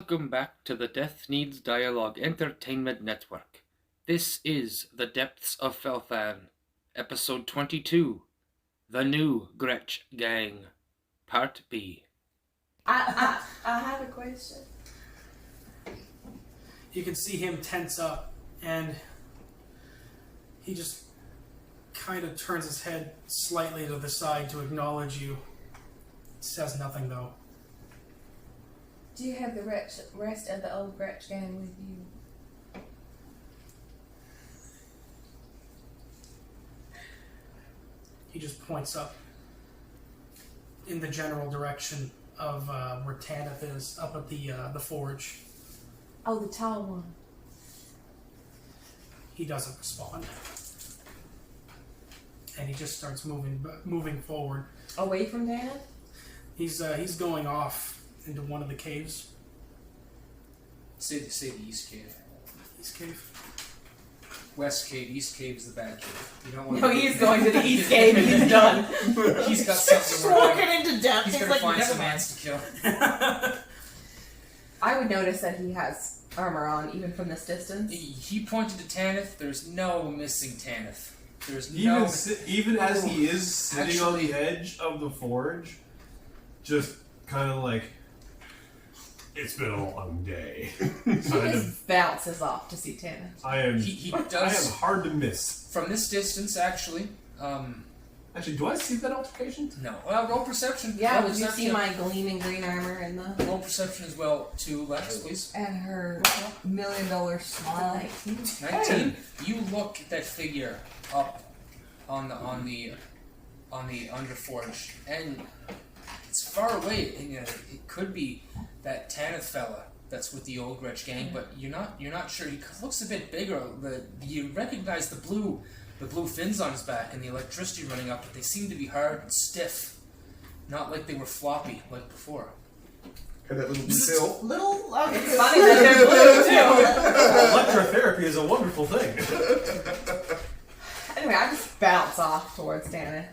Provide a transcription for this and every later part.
Welcome back to the Death Needs Dialogue Entertainment Network. This is The Depths of Felthan, Episode 22, The New Gretch Gang, Part B. I have a question. You can see him tense up, and he just kind of turns his head slightly to the side to acknowledge you. Says nothing, though. Do you have the rest of the Old Gretch Gang with you? He just points up in the general direction of where Tanith is, up at the forge. Oh, the tall one. He doesn't respond, and he just starts moving forward. Away from Dad? He's going off into one of the caves. Say the East Cave. East cave. West Cave, East Cave is the bad cave. You don't want No, he's going to the East Cave. He's done. He's got something Walking into death. He's gonna like, find never some mind. ants to kill. I would notice that he has armor on, even from this distance. He pointed to Tanith. There's no missing Tanith. There's Even no. even as he is sitting on the edge of the forge, just kind of like, it's been a long day. He kind of, just bounces off to see Tana. I am. He I does am hard to miss. from this distance. Actually, Actually, do I see that altercation? no. Well, roll perception. Yeah, roll would you see perception. my gleaming green armor and the Roll perception as well, too, Lex, please. And her $1 million smile. 19. You look at that figure up on the underforge, and it's far away. And, it could be that Tanith fella that's with the Old Gretch Gang, but you're not sure. He looks a bit bigger. You recognize the blue fins on his back and the electricity running up, but they seem to be hard and stiff, not like they were floppy like before. And that little detail. It's funny that they're blue, too. Electrotherapy is a wonderful thing. Anyway, I just bounce off towards Tana.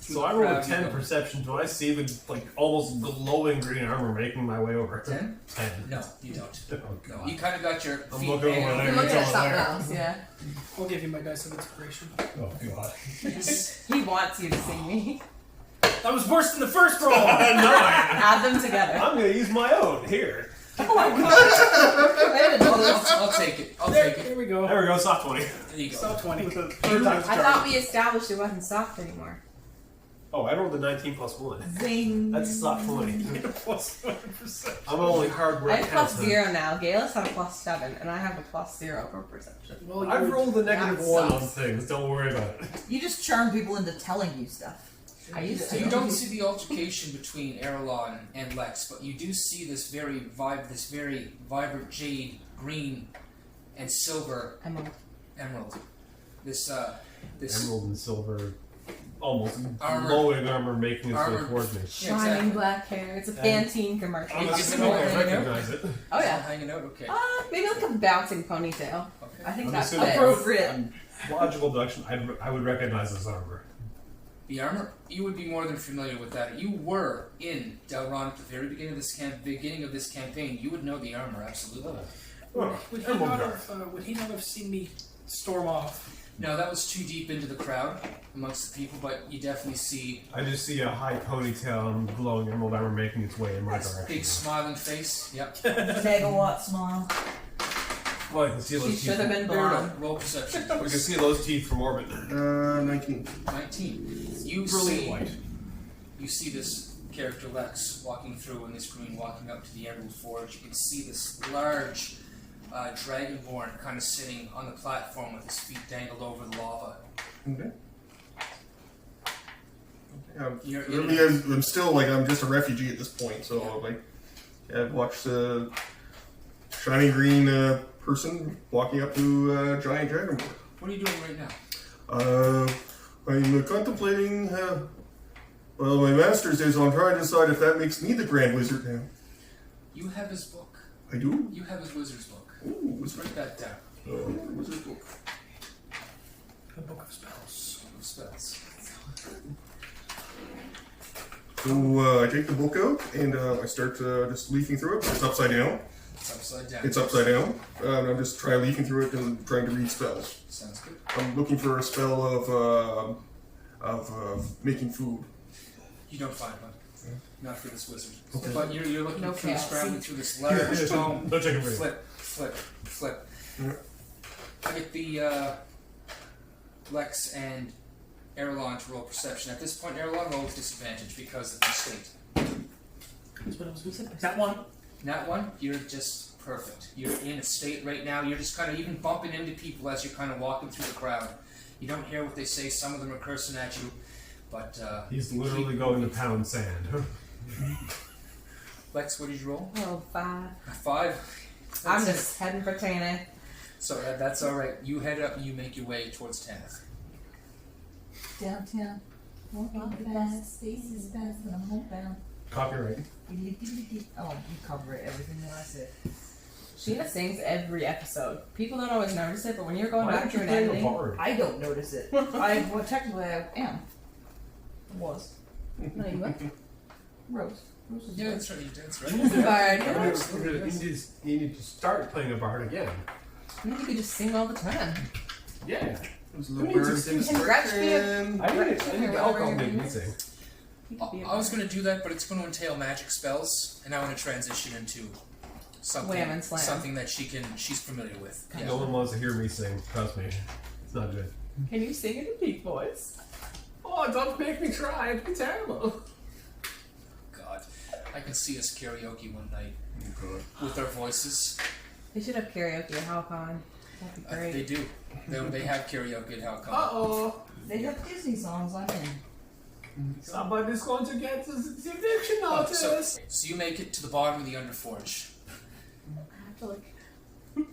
So I rolled a 10 perception. Do I see the almost glowing green armor making my way over? 10? 10. No, you don't. Oh, No, God. you kind of got your I'm feet looking over hanging there. You're looking at It's all something there. else, yeah. I'll give you my dice of inspiration. Oh, God. He wants you to see me. That was worse than the first roll! 9. Add them together. I'm going to use my own. Here. Oh my god! I'll take it. I'll take it. There we go. There we go. Soft 20. There you go. Stop 20. With a third time's I charm. thought we established it wasn't soft anymore. Oh, I rolled a 19 plus 1. Zing. That's soft 20. Plus 1%. I'm only hard work. I have plus 0 now. Galus had a plus 7, and I have a plus 0 for perception. Well, I've rolled a negative That 1 on sucks. things. Don't worry about it. You just charm people into telling you stuff. I used So to. you don't see the altercation between Erlon and Lex, but you do see this very vibrant jade, green, and silver emerald. This Emerald and silver, almost Armor. glowing armor making its way Armor. towards me. Yeah, Shining exactly. black hair. It's a And- Pantene commercial. I'm Is it assuming all I hanging out? recognize it. Oh yeah. hanging out. Okay. Maybe like a bouncing ponytail. Okay. I think I'm that's assuming- appropriate. Logical deduction, I would recognize this armor. The armor. You would be more than familiar with that. You were in Delron at the very beginning of this campaign. You would know the armor absolutely. Oh, Would he, Emerald not Guard. have seen me storm off? No, that was too deep into the crowd amongst the people, but you definitely see I just see a high ponytail and glowing emerald armor making its way in my direction. big smiling face. Yep. Megawatt smile. Well, I can see She those should have teeth. been blonde. Roll perception. We can see those teeth from orbit. 19. 19. You Brilliant see, white. you see this character Lex walking through in this green, walking up to the Emerald Forge. You can see this large dragonborn kind of sitting on the platform with his feet dangled over the lava. Okay. You're Really, I'm still I'm just a refugee at this point, so I've watched the shiny green person walking up to a giant dragon board. What are you doing right now? I'm contemplating. Well, my master's is on trying to decide if that makes me the Grand Wizard now. You have his book. I do. You have his wizard's book. Ooh, wizard. Write that down. Wizard book. The Book of Spells. Book of spells. So I take the book out and I start just leafing through it. It's upside down. It's upside down. It's upside down. And I'm just trying leafing through it and trying to read spells. Sounds good. I'm looking for a spell of making food. You don't find one. Not for this wizard. Okay. But you're looking No through, chaos. scrambling through this large tome. Don't check it for you. Flip. Yeah. I get the Lex and Erlon to roll perception. At this point, Erlon rolls disadvantage because of the state. That's what I was going to say. That one. That one, you're just perfect. You're in a state right now. You're just kind of even bumping into people as you're kind of walking through the crowd. You don't hear what they say. Some of them are cursing at you, but He's literally going to pound sand. Lex, what did you roll? Oh, 5. A 5. I'm That's it. just heading for Tana. So that's all right. You head up and you make your way towards Tanith. Downtown. Walking fast, faces fast, and I'm homebound. Copyright. Oh, you cover everything that I said. Sheena sings every episode. People don't always notice it, but when you're going Why back don't through you and play the editing, bard? I don't notice it. Well, technically I am. Was. no, you what? Rose. Rose is Yeah, good. that's right. That's right. You need to start playing a bard again. You could just sing all the time. Yeah. There's a Who little needs bird to in Gretch be a- description. I need alcohol make me sing. You could be a I was going to do that, but it's going to entail magic spells, and I want to transition into Wham and slam. something that she's familiar with. Yeah. No one wants to hear me sing. Trust me. It's not good. Can you sing in a peak voice? Oh, don't make me try. It'd be terrible. God, I can see us karaoke one night Oh, with our voices. They should have karaoke at HowCon. That'd be great. They do. They have karaoke at HowCon. Uh-oh. They have Disney songs I'm in. Somebody's going to get the eviction Oh, notice. so you make it to the bottom of the Underforge. I have to like.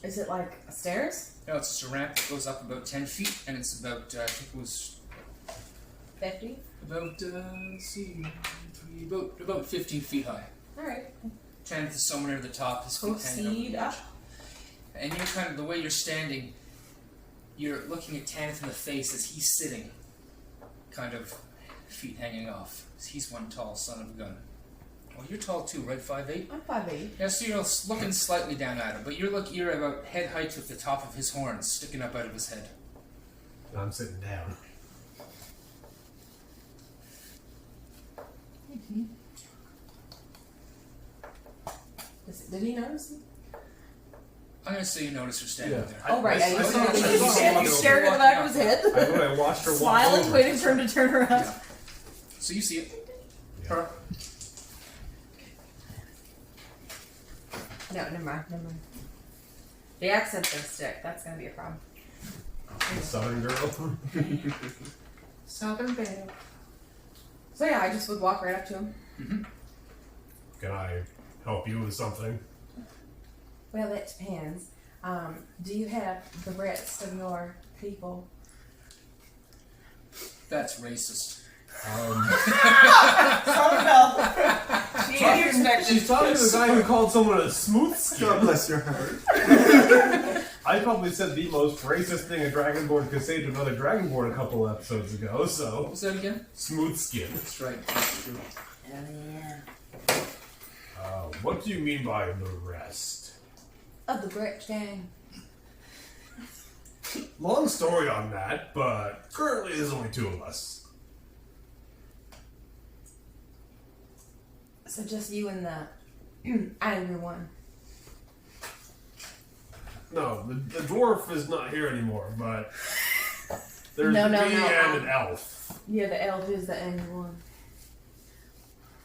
Is it like stairs? No, it's just a ramp that goes up about 10 feet, and it's about, I think it was 50? about, let's see, about 15 feet high. Alright. Tanith is somewhere near the top, his feet hanging over Proceed the up. edge. And you're kind of, the way you're standing, you're looking at Tanith in the face as he's sitting, kind of feet hanging off. He's one tall son of a gun. Well, you're tall too, right? 5'8"? I'm 5'8". Yeah, so you're looking slightly down at him, but you're about head height with the top of his horns sticking up out of his head. I'm sitting down. Did he notice me? I'm gonna say you notice her standing there. Oh, right. I Yeah, saw her you stared at the back of his head. I watched her walk Smiling, over. waiting for him to turn around. Yeah. So you see it. Yeah. Her. No, never mind. The accent's gonna stick. That's gonna be a problem. Southern girl. Southern Bairdo. So yeah, I just would walk right up to him. Mm-hmm. Can I help you with something? Well, it depends. Do you have the rest of your people? That's racist. She ain't expected. She's talking to the guy who called someone a smooth skin. God bless your heart. I probably said the most racist thing a Dragonborn could say to another Dragonborn a couple episodes ago, What so. was that again? Smooth skin. That's right. That's true. Oh, yeah. What do you mean by the rest? Of the Gretch Gang. Long story on that, but currently there's only 2 of us. So just you and the angry one. No, the dwarf is not here anymore, but there's No, me no, and an elf. Yeah, the elf is the angry one.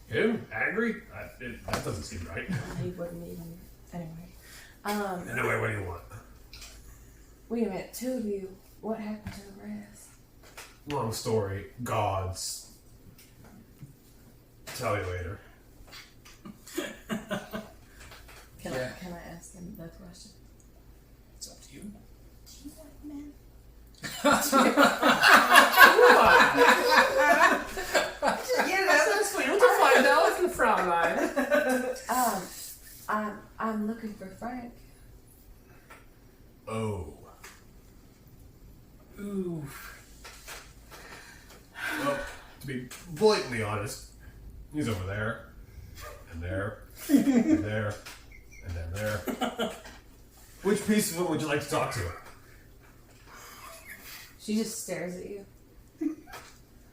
Him? Angry? That doesn't seem right. He wouldn't even. Anyway. Anyway, what do you want? Wait a minute. 2 of you. What happened to the rest? Long story. Gods. Tell you later. Can Yeah. I ask him that question? It's up to you. Do you like men? That's for you to find out, Fraulein. I'm looking for Frank. Oh. Ooh. Well, to be blatantly honest, he's over there, and there, and there, and then there. Which piece of him would you like to talk to? She just stares at you.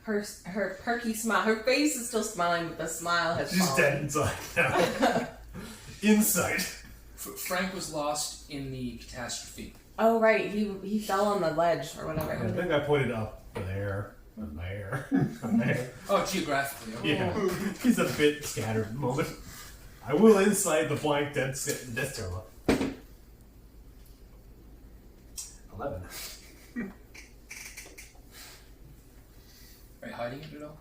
Her perky smile. Her face is still smiling, but the smile has She's fallen. dead inside now. Insight. Frank was lost in the catastrophe. Oh right, he fell on the ledge or whatever. I think I pointed up there, and there, and there. Oh, geographically. Okay. Yeah, he's a bit scattered at the moment. I will insight the blank dead stairwell. 11. Are you hiding it at all?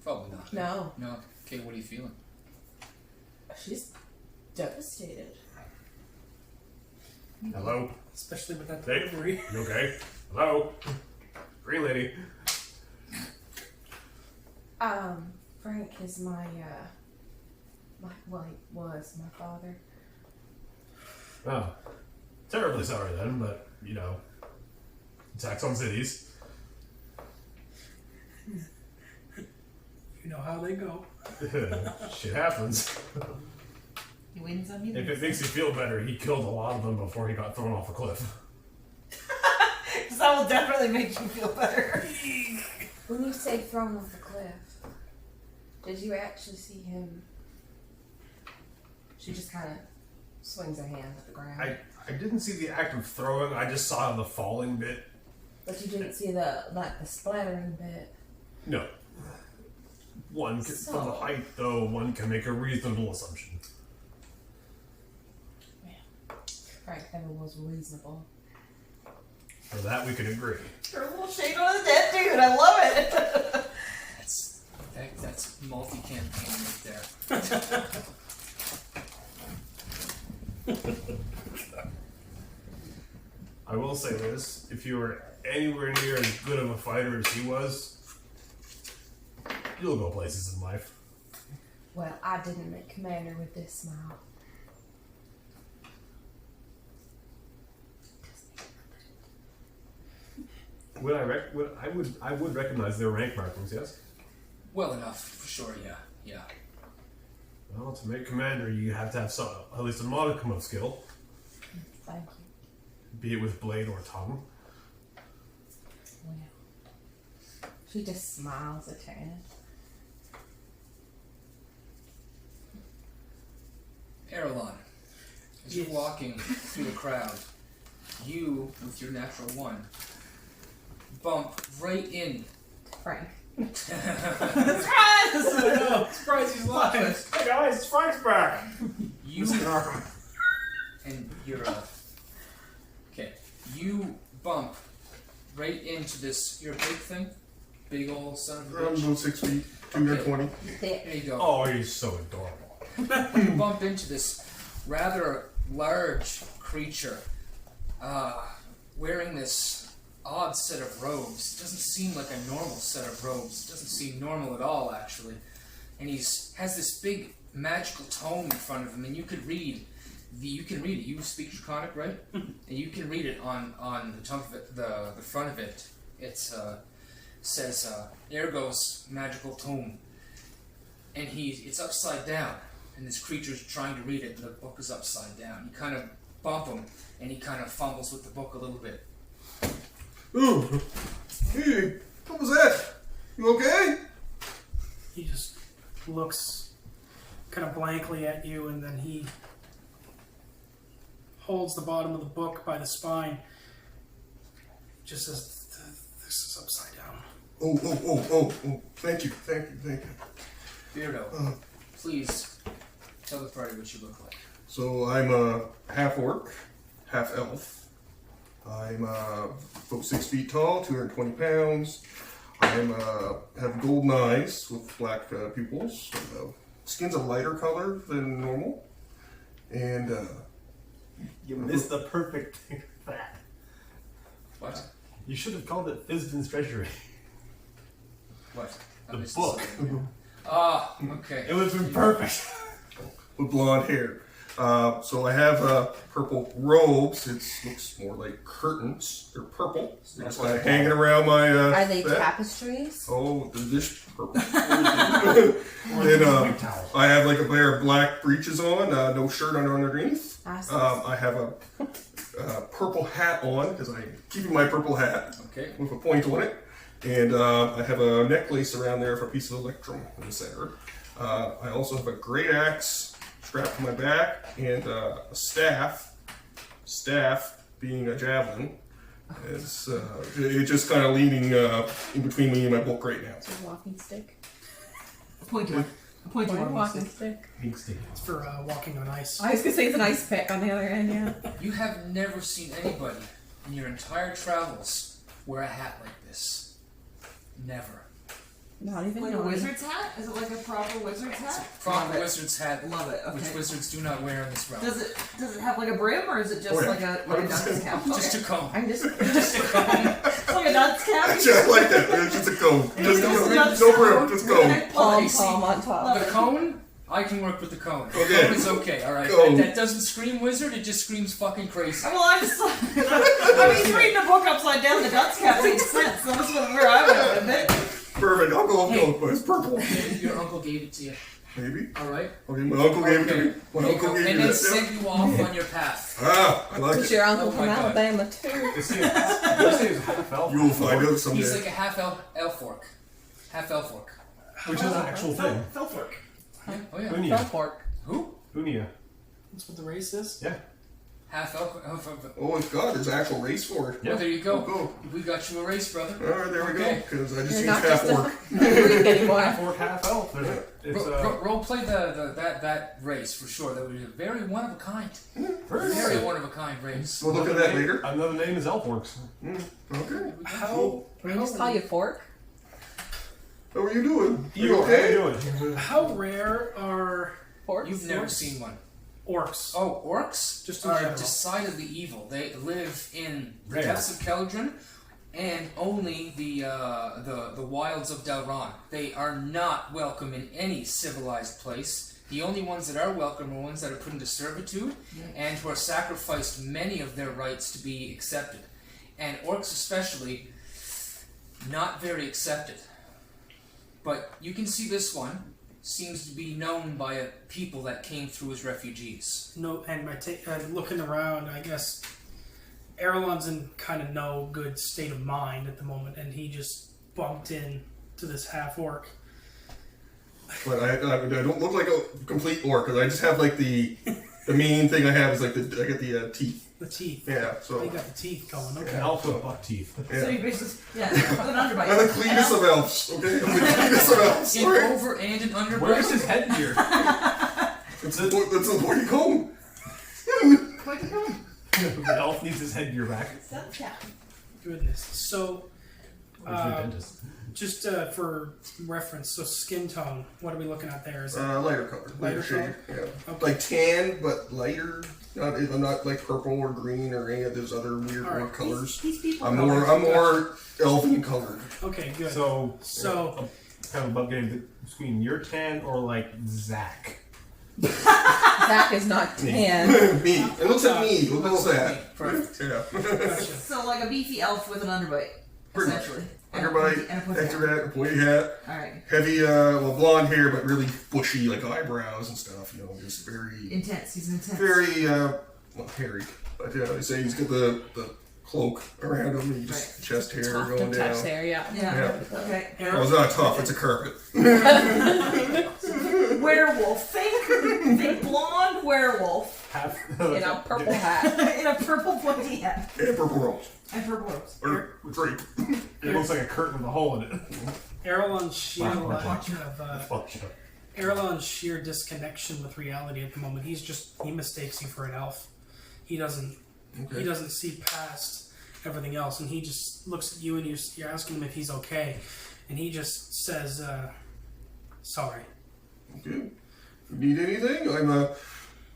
Probably not. No, No. Okay, what are you feeling? she's devastated. Hello? Especially with that Hey, delivery. you okay? Hello? Green lady. Frank is my well, he was my father. Oh. Terribly sorry then, but, you know, attacks on cities. You know how they go. Shit happens. He wins on me. If it makes you feel better, he killed a lot of them before he got thrown off a cliff. Because that will definitely make you feel better. When you say thrown off the cliff, did you actually see him? She just kind of swings her hand at the ground. I didn't see the act of throwing, I just saw the falling bit. But you didn't see the splattering bit. No. From the height, though, one can make a reasonable assumption. Frank never was reasonable. For that, we can agree. You're a little shade on the dead dude. I love it. That's multi-campaign right there. I will say this, if you were anywhere near as good of a fighter as he was, you'll go places in life. Well, I didn't make commander with this smile. I would recognize their rank markings, yes? Well enough, for sure, yeah. Well, to make commander, you have to have at least a modicum of skill, Thank you. be it with blade or tongue. Well, she just smiles at Tanner. Erlon, as you're walking through the crowd, you, with your natural one, bump right in. Frank. Surprise! I know. Surprise, he's alive. Hey guys, Frank's back! You and you're okay. You bump right into this. You're a big thing, big old son of a Around bitch. about 6 feet, 220. Thick. There you go. Oh, he's so adorable. You bump into this rather large creature, wearing this odd set of robes. It doesn't seem like a normal set of robes. It doesn't seem normal at all, actually. And has this big magical tome in front of him, and you can read it. You speak Draconic, right? And you can read it on the top of it, the front of it. It says Ergo's magical tome, and it's upside down. And this creature's trying to read it, and the book is upside down. You kind of bump him, and he kind of fumbles with the book a little bit. Ooh. Hey, what was that? You okay? He just looks kind of blankly at you, and then he holds the bottom of the book by the spine. Just says, "This is upside down." Oh. Thank you. Bairdo, please tell the party what you look like. So I'm a half orc, half elf. I'm about 6 feet tall, 220 pounds. Have golden eyes with black pupils. Skin's a lighter color than normal. And You missed the perfect thing for that. What? You should have called it Fisden's Treasury. What? The missed book. something. Ah, okay. It would have been perfect. with blonde hair. So I have purple robes. It looks more like curtains. They're purple. That's why hanging around my. Are they bed. tapestries? Oh, they're this purple. Then I have like a pair of black breeches on, no shirt underneath. Awesome. I have a purple hat on because I'm keeping my purple hat Okay. with a point on it, and I have a necklace around there for a piece of electrum in the center. I also have a great axe strapped to my back and a staff. Staff being a javelin. It's just kind of leaning in between me and my book right now. It's a walking stick. A pointy one. A pointy one. Walking stick. Pink stick. It's for walking on ice. I was gonna say it's an ice pick on the other end, yeah. You have never seen anybody in your entire travels wear a hat like this. Never. Not even Like a knowing. wizard's hat? Is it like a proper wizard's hat? Proper Love it. wizard's hat, Love it. Okay. which wizards do not wear in this realm. Does it have like a brim or is it just Oh, yeah. like a dunce cap? Just Okay. a comb. I'm just Just a comb. It's like a dunce cap. I just like that. It's just a comb. Just Just a nuts. no brim. Just comb. Okay. palm see, on top. The cone, I can work with the cone. The Okay. cone is okay, alright. Cone. That doesn't scream wizard, it just screams fucking crazy. Well, I'm just I mean, he's reading a book upside down. The dunce cap makes sense. So that's where I went with it. Perfect. I'll go. Hey. But it's purple. Maybe your uncle gave it to you. Maybe. Alright? Okay, my uncle gave it to me. My There you uncle go. gave And me then that. send you off on your path. Ah, I like It's it. your uncle Oh from my God. Alabama too. Is he a half elf? You'll find out someday. He's like a half elf orc. Half elf orc. Which is an actual thing. Felfork. Oh yeah. Unia. Fork. Who? Unia. That's what the race is. Yeah. Half elf. Oh, it's God. There's an actual race for it. Well, there you go. Go. We got you a race, brother. All right, there we go. Okay. Because I just You're used not half just orc. a Greek anymore. Half orc, half elf. It's Role play that race for sure. That was a very one of a kind. very Very nice. one of a kind race. We'll look at that later. Another name is elf orcs. Okay. How Can we just call you Fork? How are you doing? You okay? How you doing? how rare are Forks? You've never seen one. orcs? Oh, orcs Just in are general. decidedly evil. They live in the Rare. depths of Keldrin and only the wilds of Delron. They are not welcome in any civilized place. The only ones that are welcome are ones that are put into servitude and who are sacrificed many of their rights to be accepted. And orcs especially, not very accepted. But you can see this one seems to be known by a people that came through as refugees. No, and looking around, I guess Erlon's in kind of no good state of mind at the moment, and he just bumped in to this half orc. But I don't look like a complete orc because I just have like the main thing I have is like I get the teeth. The teeth. Yeah, Oh, so you got the teeth going. An Okay. elf with buck teeth. So yeah. you basically, with an underbite. I'm the cleanest of elves. Okay, I'm the cleanest of elves. In Alright? over and in under. Where's his headgear? That's the pointy comb. Pointy comb. The elf needs his headgear back. Dunce cap. Goodness. So, Or is he a dentist? just for reference, so skin tone. What are we looking at there? Is it Lighter color. Lighter shade. Yeah. Okay. Like tan, but lighter. I'm not like purple or green or any of those other weird Alright. colors. These people. I'm more elven colored. okay? Good. So, So kind of about getting between your tan or like Zach. Zach is not tan. Me. It looks like me. Look at that. Perfect. Yeah. gotcha. So like a beefy elf with an underbite, Pretty much. essentially. Underbite, And a pointy extra hat. hat, pointy hat, All right. heavy, blonde hair, but really bushy, like eyebrows and stuff. You know, just very, Intense. He's intense. very, hairy. But yeah, they say he's got the cloak around him, and just chest hair Tough going to touch down. there, yeah. Yeah. Okay. Well, it's not tough; it's a carpet. Werewolf. Think blonde werewolf Half. In a purple hat. in a purple pointy hat And purple robes. and purple robes. Or drape. It looks like a curtain with a hole in it. Erlon's sheer Wow. lack of Erlon's sheer disconnection with reality at the moment. He mistakes you for an elf. He doesn't see past everything else, and he just looks at you and you're asking him if he's okay, and he just says, "Sorry." Okay. If you need anything,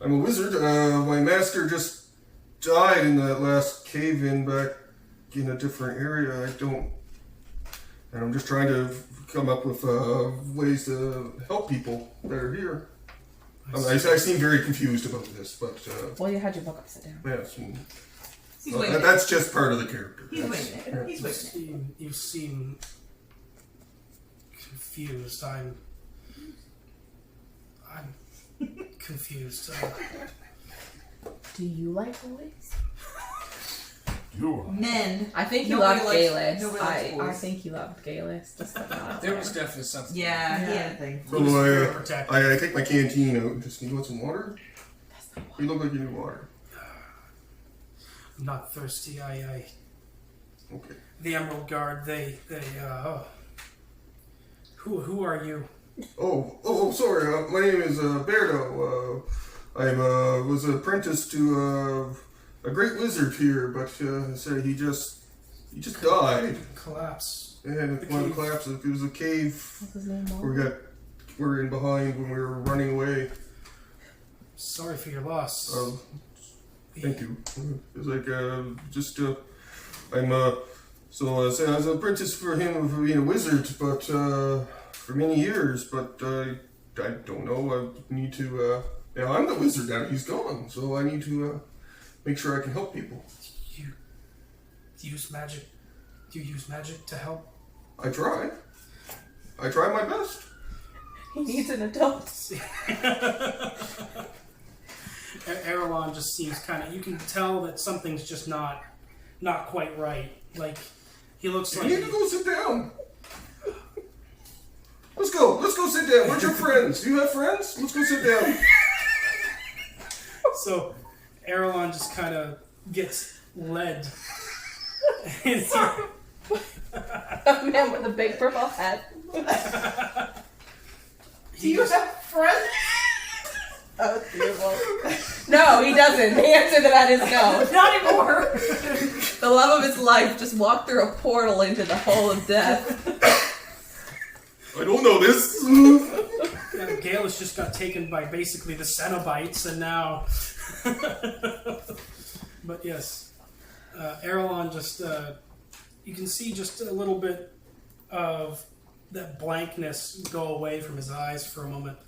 I'm a wizard. My master just died in that last cave-in back in a different area. And I'm just trying to come up with ways to help people that are here. I seem very confused about this, but Well, you had your book up, sit down. yes, He's waiting. that's just part of the character. He's That's- waiting. He's waiting. You seem confused. I'm confused. Do you like boys? You are. Men. I think you Nobody loved likes- Gayless. nobody likes I boys. think you loved Gayless. Just like that. There was definitely something. Yeah, he Yeah. had a thing. So very protective. I take my canteen out and just, you want some water? That's not You look like you need water. I'm not thirsty. Okay. The Emerald Guard. Who are you? Oh, sorry. My name is Bairdo. I was an apprentice to a great wizard here, but said he just died. Collapse. And The one of the cave. collapses. It was a cave. What's his name? We were in behind when we were running away. Sorry for your loss. Thank you. It's like I'm so I was an apprentice for him for being a wizard, but for many years. But I don't know. I need to. Now I'm the wizard now. He's gone, so I need to make sure I can help people. You use magic. Do you use magic to help? I try. I try my best. He needs an adult. Erelon just seems kind of. You can tell that something's just not quite right. Like he looks You like. need to go sit down. Let's go. Let's go sit down. Where's your friends? Do you have friends? Let's go sit down. So, Erelon just kind of gets led. A man with a big purple hat. Do you have friends? Oh, beautiful. No, he doesn't. The answer to that is no. Not anymore. The love of his life just walked through a portal into the hole of death. I don't know this. Galus just got taken by basically the Cenobites, and now. But yes, Erelon just. You can see just a little bit of that blankness go away from his eyes for a moment.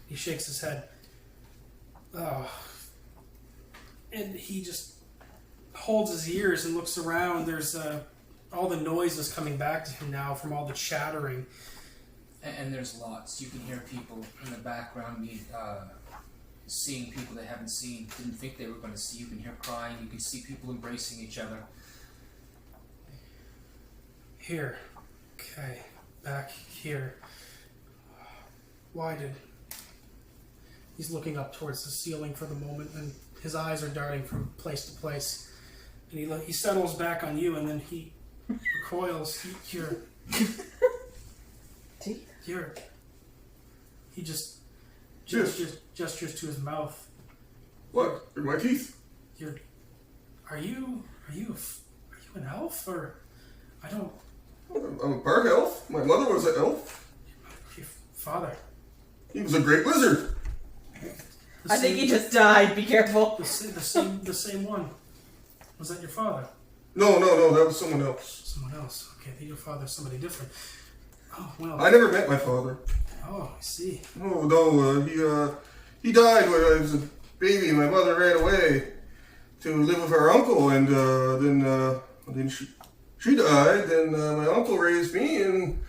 He shakes his head. Oh. And he just holds his ears and looks around. There's all the noise is coming back to him now from all the chattering. And there's lots. You can hear people in the background seeing people they haven't seen, didn't think they were going to see. You can hear crying. You can see people embracing each other. Here. Okay. Back here. Why did... He's looking up towards the ceiling for the moment, and his eyes are darting from place to place. And he settles back on you, and then he recoils. He just gestures to his mouth. What? In my teeth? Are you an elf, or I don't? I'm a part elf. My mother was an elf. Your father. He was a great wizard. I think he just died. Be careful. The same one. Was that your father? No, that was someone else. Someone else. Okay, I think your father's somebody different. Oh well. I never met my father. Oh, I see. Oh no, he died when I was a baby. My mother ran away to live with her uncle, and then she died. Then my uncle raised me, and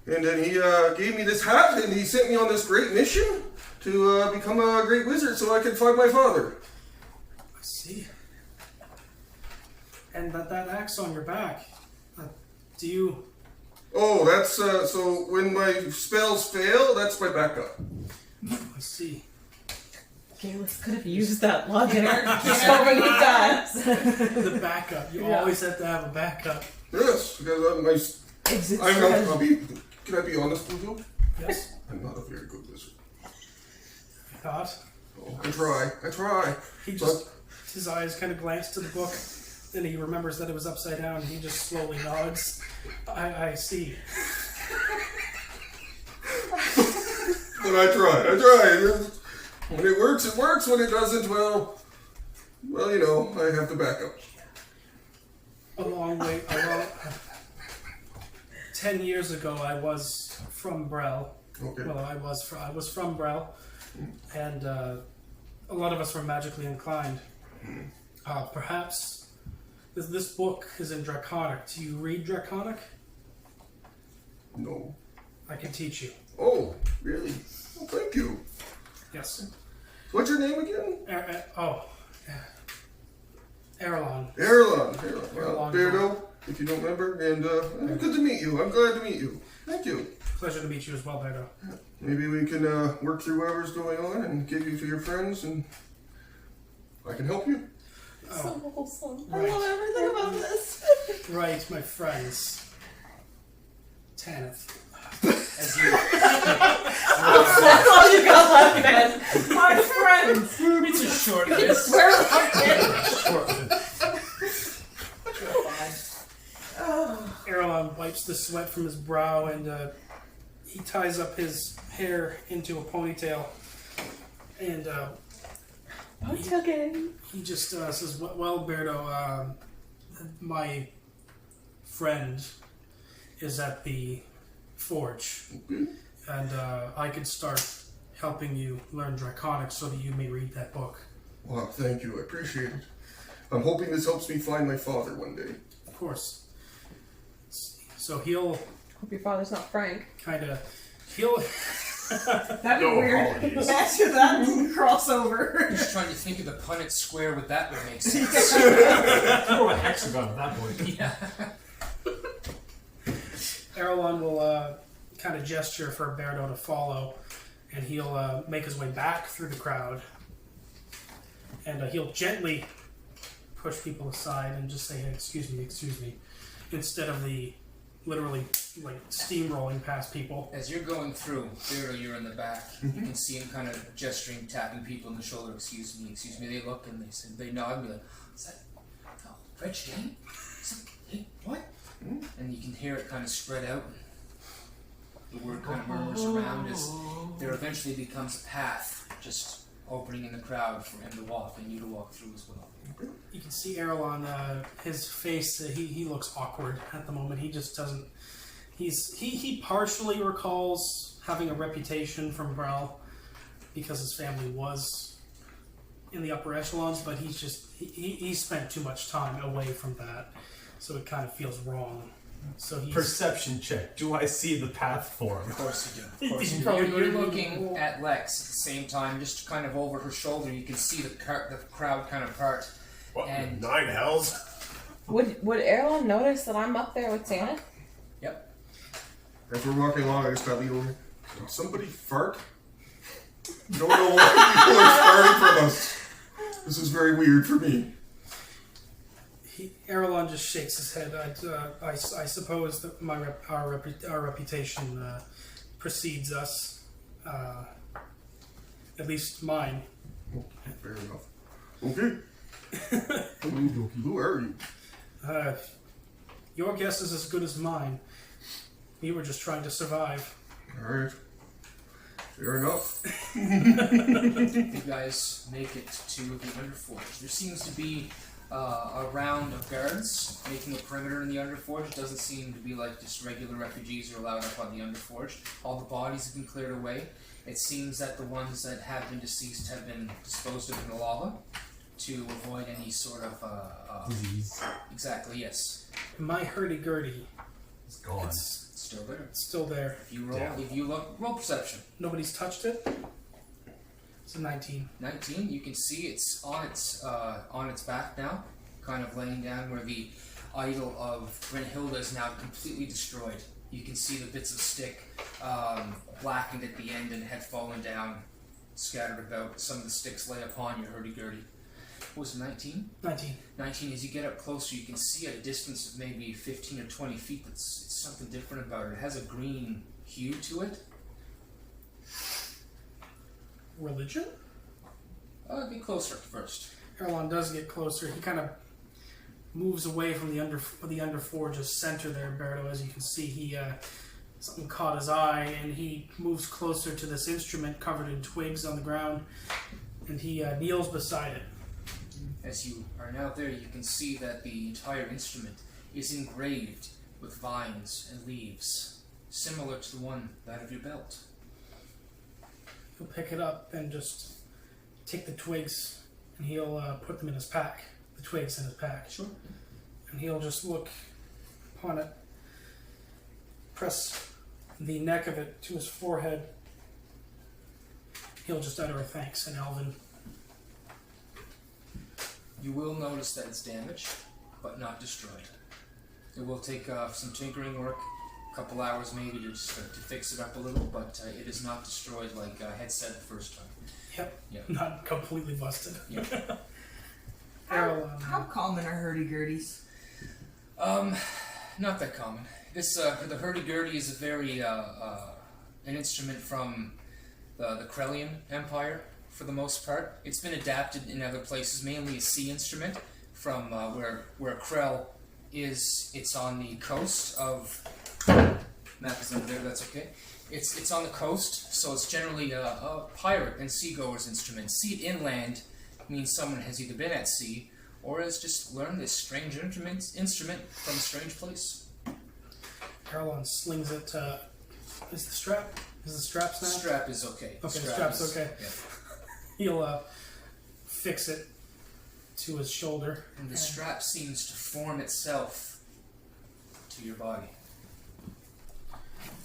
then he gave me this hat, and he sent me on this great mission to become a great wizard, so I could find my father. I see. And that axe on your back. Do you? Oh, that's so when my spells fail, that's my backup. I see. Galus could have used that logic so many times. The backup. You always have to have a backup. Yes, because can I be honest with you? Yes. I'm not a very good wizard. Not. Oh, I try. He just his eyes kind of glance to the book, and he remembers that it was upside down, and he just slowly nods. I see. But I try. When it works, it works. When it doesn't, well, you know, I have to back up. A long 10 years ago, I was from Brel. Okay. Well, I was from Brel. and a lot of us were magically inclined. Perhaps this book is in Draconic. Do you read Draconic? No. I can teach you. Oh, really? Well, thank you. Yes. What's your name again? Erlon. Erlon. Erlon. Bairdo, if you don't remember. And good to meet you. I'm glad to meet you. Thank you. Pleasure to meet you as well, Bairdo. Maybe we can work through whatever's going on and give you to your friends, and I can help you. So wholesome. Right. I love everything about this. Right, my friends. Tanith. As you That's all you got left, man. My friends. it's a short list. Swear without kidding. Erlon wipes the sweat from his brow and he ties up his hair into a ponytail. And he just says, well, Bairdo, my friend is at the forge. And I could start helping you learn Draconic so that you may read that book. Wow, thank you. I appreciate it. I'm hoping this helps me find my father one day. Of course. So he'll Hope your father's not Frank. he'll That'd be weird. apologies. Imagine that crossover. Just trying to think of the Punnett square with that would make sense. Throw a hexagon at that point. Yeah. Erlon will kind of gesture for Bairdo to follow, and he'll make his way back through the crowd, and he'll gently push people aside and just say, hey, excuse me, instead of the literally like steamrolling past people. As you're going through, Bairdo, you're in the back. You can see him kind of gesturing, tapping people on the shoulder. Excuse me. They look and they nod and be like, "Is that the Old Gretch Gang? Hey, what?" And you can hear it kind of spread out. The word kind of murmurs around as there eventually becomes a path just opening in the crowd for him to walk and you to walk through as well. You can see Erlon, his face, he looks awkward at the moment. He just doesn't... He partially recalls having a reputation from Brel because his family was in the upper echelons, but he's just... He spent too much time away from that, so it kind of feels wrong. So he's... Perception check. Do I see the path for him? Of course you do. Of course you do. You're looking at Lex at the same time, just kind of over her shoulder. You can see the crowd kind of part. What, And- 9 hells? Would Erlon notice that I'm up there with Santa? Yep. As we're walking along, I just got to lean over. Did somebody fart? Don't know why people are starting from us. This is very weird for me. Erlon just shakes his head. I suppose that our reputation precedes us. At least mine. Okay, fair enough. Okay. Who are you? Your guess is as good as mine. We were just trying to survive. Alright. Fair enough. You guys make it to the Underforge. There seems to be a round of guards making a perimeter in the Underforge. It doesn't seem to be like just regular refugees are allowed up on the Underforge. All the bodies have been cleared away. It seems that the ones that have been deceased have been disposed of in the lava to avoid any sort of Disease. Exactly, yes. My hurdy-gurdy, It's gone. It's still there. it's still there. If you roll, Damn. if you look, roll perception. Nobody's touched it. It's a 19. 19. You can see it's on its back now, kind of laying down where the idol of Brynhilda is now completely destroyed. You can see the bits of stick blackened at the end and had fallen down, scattered about. Some of the sticks lay upon your hurdy-gurdy. What was it, 19? 19. 19, as you get up closer, you can see at a distance of maybe 15 or 20 feet that it's something different about it. It has a green hue to it. Religion? Get closer first. Erlon does get closer. He kind of moves away from the Underforge's center there, Bairdo. As you can see, he something caught his eye, and he moves closer to this instrument covered in twigs on the ground, and he kneels beside it. As you are now there, you can see that the entire instrument is engraved with vines and leaves, similar to the one that of your belt. He'll pick it up and just take the twigs, and he'll put them in his pack. The twigs in his pack. Sure. And he'll just look upon it, press the neck of it to his forehead. He'll just utter a thanks in Elven. You will notice that it's damaged, but not destroyed. It will take some tinkering work, a couple hours maybe to fix it up a little, but it is not destroyed like I had said the first time. Yep. Yeah. Not completely busted. Yeah. How common are hurdy-gurdies? Not that common. This the hurdy-gurdy is a very an instrument from the Krellian Empire for the most part. It's been adapted in other places, mainly a sea instrument from where Krell is. It's on the coast of. Map is under there. That's okay. It's on the coast, so it's generally a pirate and seagoer's instrument. Sea inland means someone has either been at sea or has just learned this strange instrument from a strange place. Caroline slings it. Is the strap snapped? Strap is okay. Okay, strap's okay. Yeah. He'll fix it to his shoulder. And the strap seems to form itself to your body.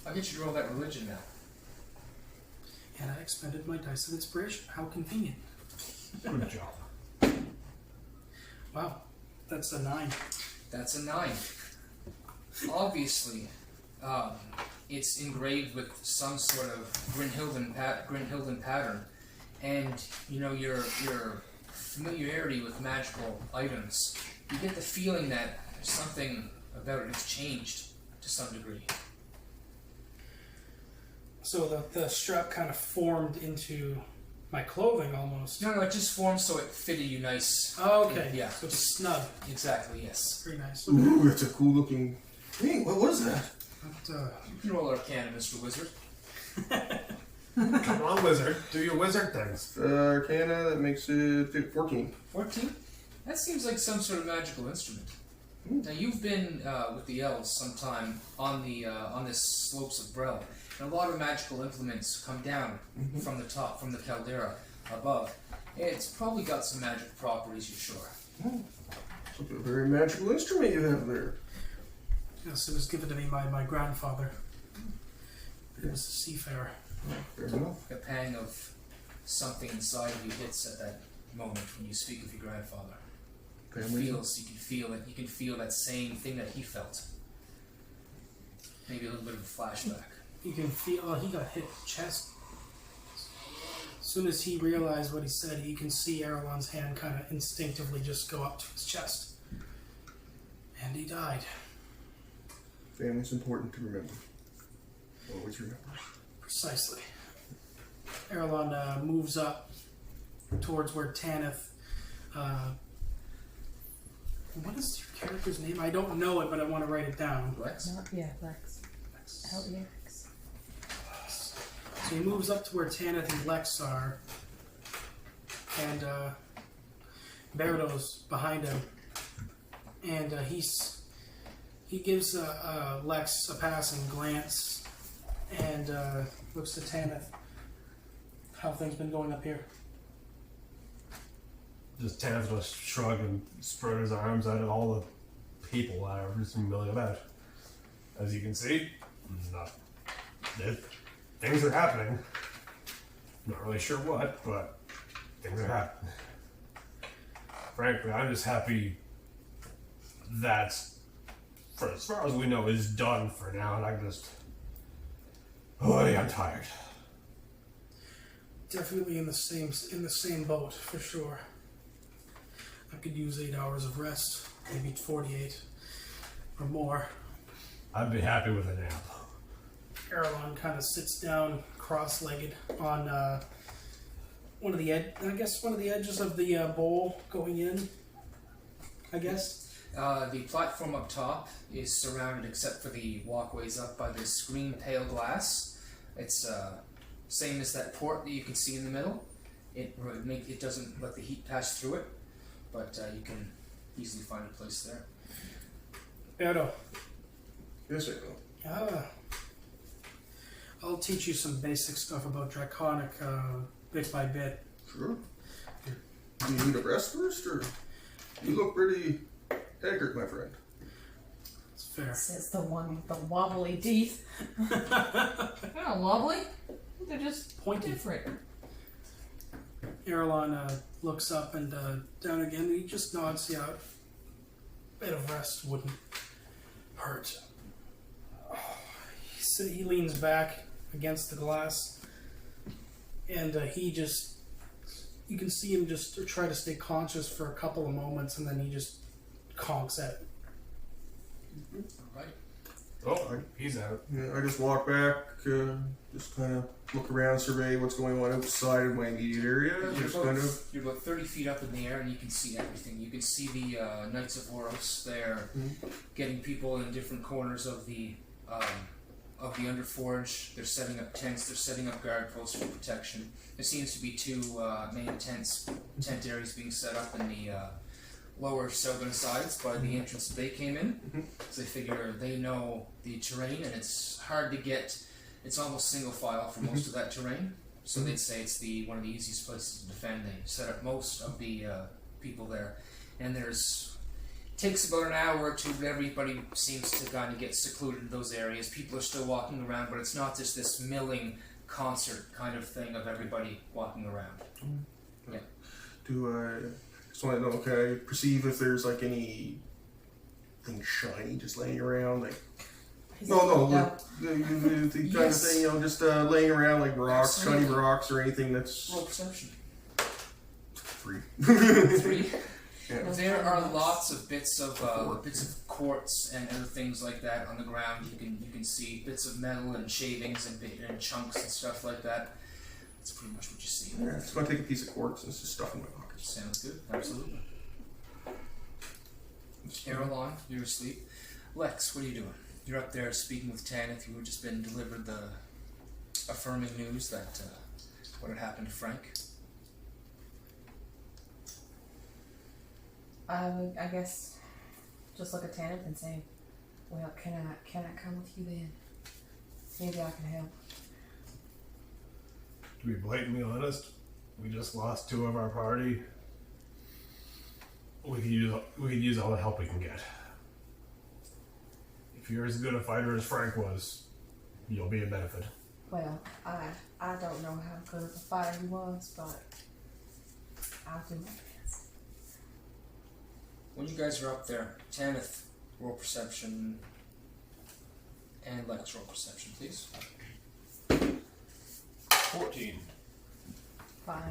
I'll get you to roll that religion now. And I expended my dice of inspiration. How convenient. Good job. Wow, that's a 9. That's a 9. Obviously, it's engraved with some sort of Grinhilden pattern, and you know your familiarity with magical items. You get the feeling that there's something about it that's changed to some degree. So the strap kind of formed into my clothing almost. No, it just formed so it fitted you nice. Oh, okay. Yeah. So it's snug. Exactly, yes. Very nice. Ooh, that's a cool looking thing. What was that? But, You can roll Arcana, Mr. Wizard. Come on, wizard. Do your wizard things. Arcana, that makes it 14. 14? That seems like some sort of magical instrument. Now you've been with the elves sometime on the slopes of Brel, and a lot of magical implements come down from the top, from the caldera above. It's probably got some magical properties, you're sure. It's a very magical instrument you have there. yes, it was given to me by my grandfather. He was a seafarer. Fair enough. A pang of something inside of you hits at that moment when you speak of your grandfather. Family. You can feel it. You can feel that same thing that he felt. Maybe a little bit of a flashback. You can feel, he got hit in the chest. As soon as he realized what he said, you can see Erlon's hand kind of instinctively just go up to his chest. And he died. Family's important to remember. Always remember. Precisely. Erlon moves up towards where Tanith. What is your character's name? I don't know it, but I want to write it down. Lex? Lex. Lex. So he moves up to where Tanith and Lex are, and Bairdo's behind him, and he gives Lex a passing glance and looks to Tanith. How have things been going up here? Just Tanith will shrug and spread his arms out at all the people that are just milling about. As you can see, things are happening. Not really sure what, but things are happening. Frankly, I'm just happy that, for as far as we know, is done for now, and I'm tired. Definitely in the same boat for sure. I could use 8 hours of rest, maybe 48 or more. I'd be happy with a nap. Erlon kind of sits down cross-legged on one of the edges of the bowl going in, I guess. The platform up top is surrounded, except for the walkways up, by this green pale glass. It's same as that port that you can see in the middle. It doesn't let the heat pass through it, but you can easily find a place there. Bairdo. Yes, I know. I'll teach you some basic stuff about Draconic bit by bit. Sure. Do you need a rest first, or you look pretty haggard, my friend? It's fair. Says the one with the wobbly teeth. They're not wobbly. They're just Pointy. different. Erlon looks up and down again. He just nods. Yeah, a bit of rest wouldn't hurt. He leans back against the glass, and you can see him just try to stay conscious for a couple of moments, and then he just conks at it. Right. Oh, he's out. Yeah, I just walk back, just kind of look around, survey what's going on outside of my immediate area. You're about 30 feet up in the air, and you can see everything. You can see the Knights of Oros. They're getting people in different corners of the Underforge. They're setting up tents. They're setting up guard posts for protection. There seems to be two main tent areas being set up in the lower southern sides by the entrance that they came in. So they figure they know the terrain, and it's hard to get. It's almost single file for most of that terrain. So they'd say it's one of the easiest places to defend. They set up most of the people there, and takes about an hour or two, but everybody seems to kind of get secluded in those areas. People are still walking around, but it's not just this milling concert kind of thing of everybody walking around. Yeah. Just want to know, can I perceive if there's like anything shiny just laying around? Like, the kind of thing, just laying around like rocks, Absolutely. shiny rocks, or anything that's. Roll perception. 3. 3. Yeah. There are lots of bits of quartz and other things like that on the ground. You can see bits of metal and shavings and chunks and stuff like that. That's pretty much what you see. Yeah, just want to take a piece of quartz and just stuff in my pocket. Sounds good. Absolutely. Erlon, you're asleep. Lex, what are you doing? You're up there speaking with Tanith. You had just been delivered the affirming news that what had happened to Frank. I would, I guess, just look at Tanith and say, well, can I come with you then? Maybe I can help. To be blatantly honest, we just lost 2 of our party. We could use all the help we can get. If you're as good a fighter as Frank was, you'll be a benefit. Well, I don't know how good of a fighter he was, but I'll do my best. When you guys are up there, Tanith, roll perception, and Lex, roll perception, please. 14. 5.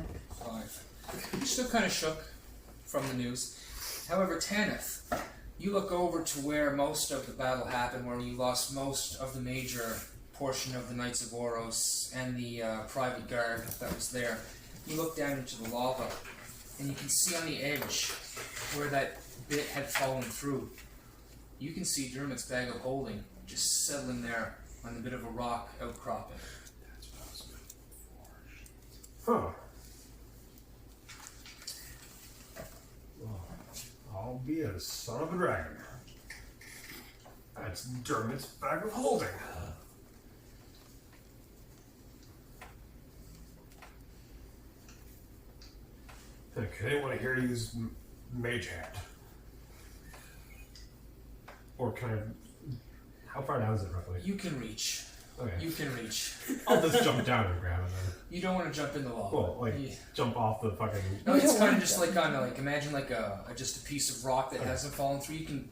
5. You're still kind of shook from the news. However, Tanith, you look over to where most of the battle happened, where you lost most of the major portion of the Knights of Oros and the private guard that was there. You look down into the lava, and you can see on the edge where that bit had fallen through. You can see Dermot's bag of holding just settling there on a bit of a rock outcropping. Huh. Well, I'll be a son of a dragon. That's Dermot's bag of holding. Okay, want to hear you use Mage Hand? Or can I... How far down is it roughly? You can reach. Okay. You can reach. I'll just jump down and grab it then. You don't want to jump in the lava. Well, like, jump off the fucking... No, it's kind of just like on imagine like just a piece of rock that hasn't fallen through. You can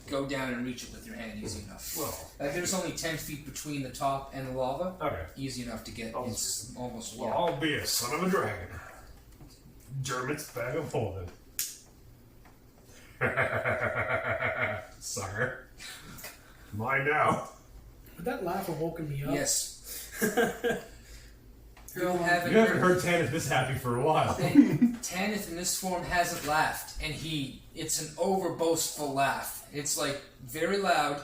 go down and reach it with your hand easy enough. Well... Like there's only 10 feet between the top and the lava. Okay. Easy enough to get. It's almost. Well, I'll be a son of a dragon. Dermot's bag of holding. Sucker. Mine now. But that laugh have woken me up. Yes. You haven't heard Tanith this happy for a while. Tanith in this form hasn't laughed, and it's an over boastful laugh. It's like very loud.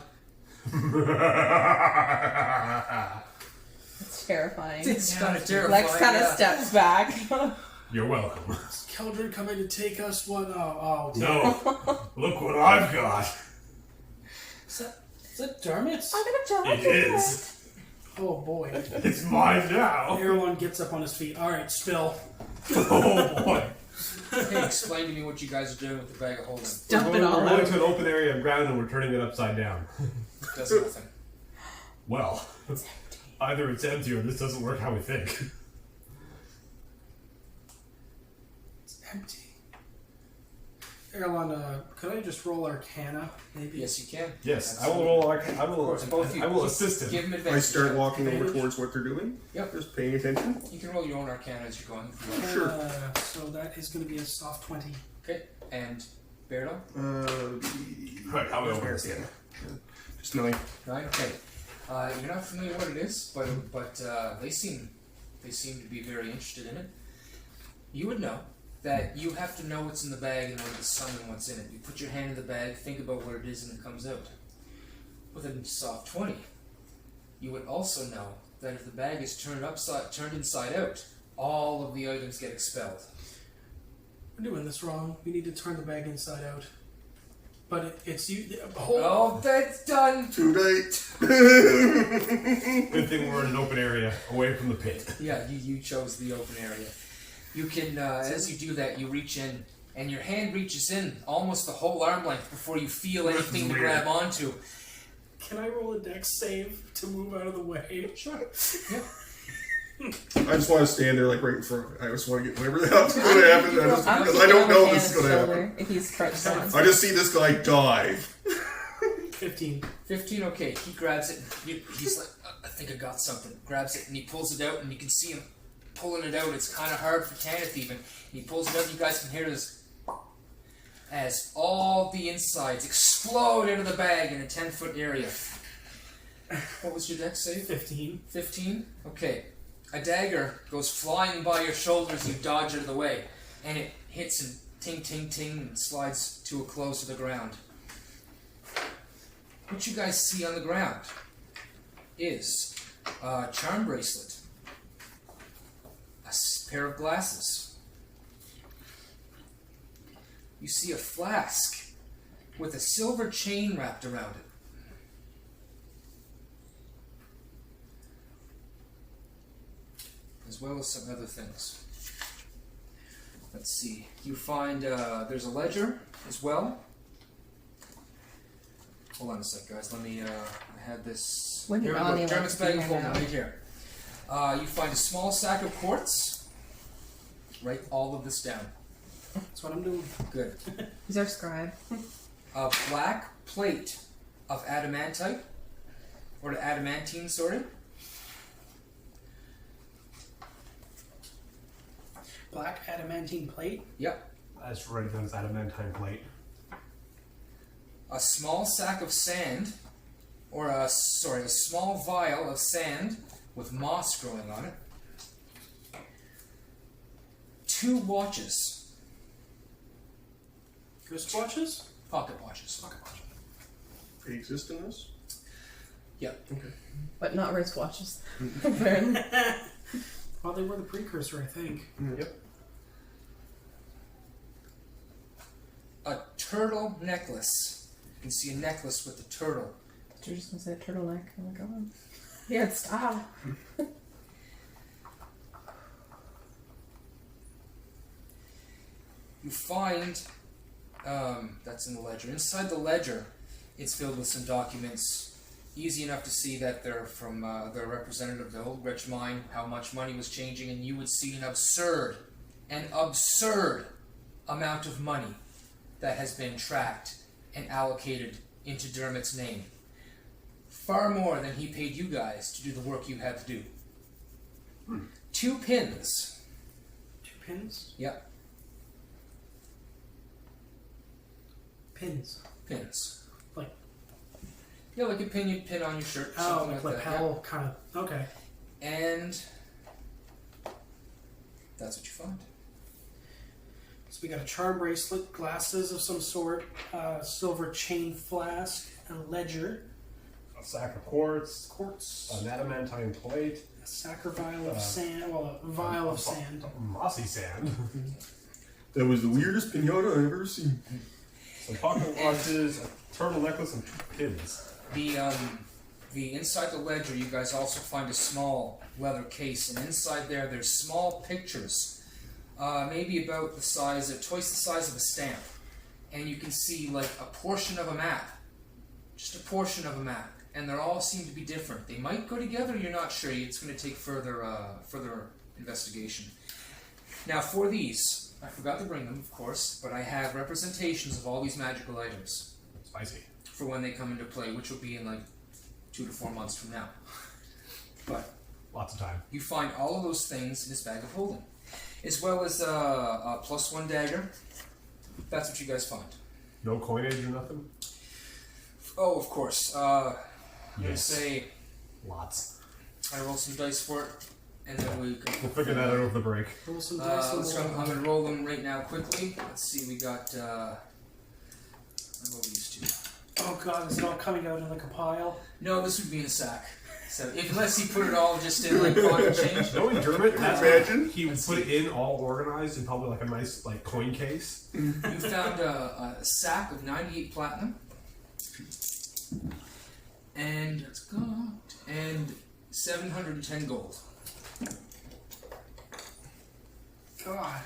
It's terrifying. It's kind of terrifying. Lex kind of steps back. You're welcome. Is Keldrin coming to take us? What? Oh, No. Look what I've got. Is that Dermot's? I'm gonna jump. It is. Oh boy. It's mine now. Erlon gets up on his feet. Alright, spill. Oh boy. Hey, explain to me what you guys are doing with the bag of holding. Dump it all We're going out. to an open area of ground and we're turning it upside down. Does nothing. Well, either it's empty or this doesn't work how we think. It's empty. Erlon, could I just roll Arcana, maybe? Yes, you can. Yes, I will roll. I course, both of you. I will assist him. Give him I advantage. start walking over Advantage? towards what they're doing. Yep. Just paying attention. You can roll your own Arcana as you're going. If you want. Sure. So that is going to be a soft 20. Okay, and Bairdo? Right, how will I open this Yeah. again? Just 9. 9? Okay. You're not familiar what it is, but they seem to be very interested in it. You would know that you have to know what's in the bag in order to summon what's in it. You put your hand in the bag, think about what it is, and it comes out. With a soft 20, you would also know that if the bag is turned inside out, all of the items get expelled. We're doing this wrong. We need to turn the bag inside out. But it's you. Oh, that's done! Too late. Good thing we're in an open area, away from the pit. Yeah, you chose the open area. You can, as you do that, you reach in, and your hand reaches in almost the whole arm length before you feel anything to grab onto. Can I roll a dex save to move out of the way? Sure. Yeah. I just want to stand there like right in front. I just want to get whatever the hell's going to happen. Because I don't know this is going to happen. If he's crouched down. I just see this guy dive. 15. 15, okay. He grabs it, and he's like, I think I got something. Grabs it, and he pulls it out, and you can see him pulling it out. It's kind of hard for Tanith even. He pulls it out, you guys can hear this as all the insides explode into the bag in a 10-foot area. What was your dex save? 15. 15? Okay. A dagger goes flying by your shoulders, you dodge out of the way, and it hits and ting, ting, ting, and slides to a close to the ground. What you guys see on the ground is a charm bracelet, a pair of glasses. You see a flask with a silver chain wrapped around it. As well as some other things. Let's see. You find there's a ledger as well. Hold on a sec, guys. Let me. I had this. When Here we Ronnie go. Dermot's likes to bag be of holding hanging right here. You find a small sack of quartz. Write all of this down. That's what I'm doing. Good. He's our scribe. A black plate of adamantite, or the adamantine, sorry. Black adamantine plate. Yep. That's right down this adamantine plate. A small sack of sand, or a small vial of sand with moss growing on it. 2 watches, Wristwatches? pocket watches. They exist in this? Yep. Okay. But not wristwatches. Apparently. Well, they were the precursor, I think. Yep. A turtle necklace. You can see a necklace with a turtle. You're just gonna say turtleneck. Oh my god. Yeah, it's style. You find that's in the ledger. Inside the ledger, it's filled with some documents. Easy enough to see that they're from the representative of the Old Gretch mine, how much money was changing, and you would see an absurd amount of money that has been tracked and allocated into Dermot's name. Far more than he paid you guys to do the work you had to do. 2 pins. 2 pins? Yep, Pins. pins. Like- Yeah, like a pin you'd pin on your shirt. Oh, something like like that. lapel kind of. Okay. Yeah. And that's what you find. So we got a charm bracelet, glasses of some sort, silver chain flask, a ledger, A sack of quartz, quartz, an adamantine plate, a sack or vial of sand. Well, a vial of sand. mossy sand, That was the weirdest pinata I've ever seen. some pocket watches, a turtle necklace, and 2 pins. inside the ledger, you guys also find a small leather case, and inside there's small pictures, maybe about the size of twice the size of a stamp, and you can see like a portion of a map, just a portion of a map, and they all seem to be different. They might go together. You're not sure. It's going to take further investigation. Now for these, I forgot to bring them, of course, but I have representations of all these magical items. Spicy. For when they come into play, which will be in like 2 to 4 months from now. But Lots of time. you find all of those things in this bag of holding, as well as a +1 dagger. That's what you guys find. No coinage or nothing? Oh, of course. I'm gonna Yes. say Lots. I roll some dice for it, and then we can. We'll figure that out over the break. Roll some dice and I'm gonna roll them right now quickly. Let's see. We got. I roll these two. Oh god, is it all coming out in like a pile? No, this would be in a sack. So unless he put it all just in like pocket change. Knowing Dermot, Imagine. he would put it in all organized in probably like a nice like coin case. You found a sack of 98 platinum, and it's got 710 gold. God.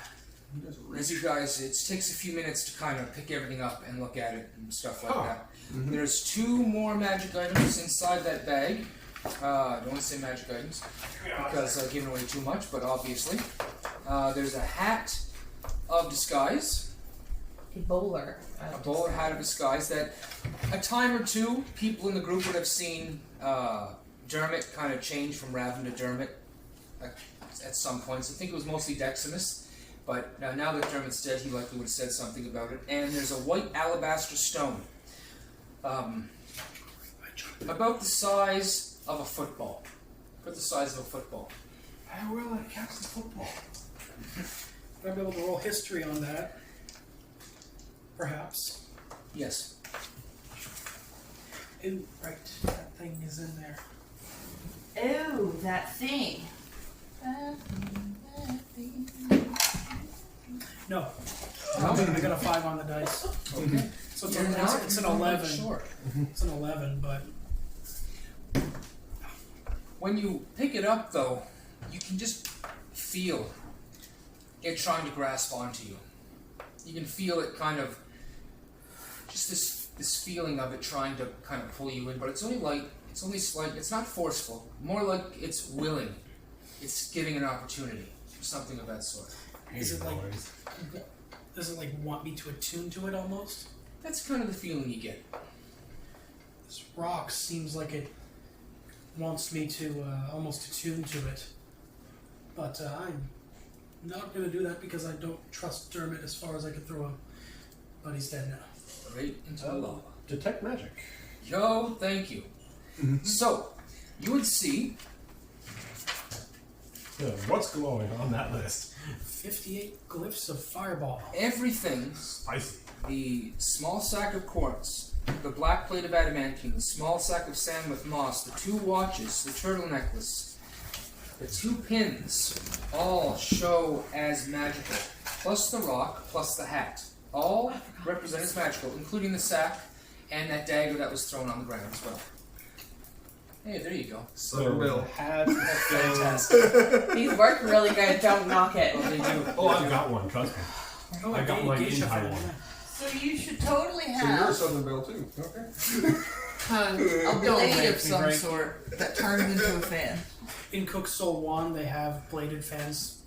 As you guys, it takes a few minutes to kind of pick everything up and look at it and stuff like that. There's 2 more magic items inside that bag. I don't want to say magic items because I've given away too much, but obviously. There's a hat of disguise, A bowler. a bowler hat of disguise that a time or two people in the group would have seen Dermot kind of change from Raven to Dermot at some points. I think it was mostly Deximus. But now that Dermot's dead, he likely would have said something about it. And there's a white alabaster stone. About the size of a football. About the size of a football. How will it count as football? Might be able to roll history on that. Perhaps. Yes. Ooh, right. That thing is in there. Oh, that thing. No. I got a 5 on the dice. Okay. So it's, You're not it's an really 11. Sure. It's an 11, but When you pick it up, though, you can just feel it trying to grasp onto you. You can feel it kind of, just this feeling of it trying to kind of pull you in, but it's only light, it's only slight, it's not forceful, more like it's willing. It's giving an opportunity, or something of that sort. is it like, does it like want me to attune to it almost? That's kind of the feeling you get. This rock seems like it wants me to almost attune to it. But I'm not going to do that because I don't trust Dermot as far as I can throw him. But he's dead now. Right into the lava. Detect magic. Yo, thank you. So, you would see What's glowing on that list? 58 glyphs of fireball. everything. Spicy. The small sack of quartz, the black plate of adamantine, the small sack of sand with moss, the 2 watches, the turtle necklace, the 2 pins, all show as magical, plus the rock, plus the hat. All represent as magical, including the sack and that dagger that was thrown on the ground as well. Hey, there you go. Southern Belle. Hat. Fantastic. These work really good. Don't knock it. Oh, they do. Oh, I've got one. Trust me. Oh, I got mine in geisha Taiwan. fan. So you should totally So you're a have Southern Belle too. Okay. a blade make of me some break. sort that turns into a fan. In Cook's Soul 1, they have bladed fans.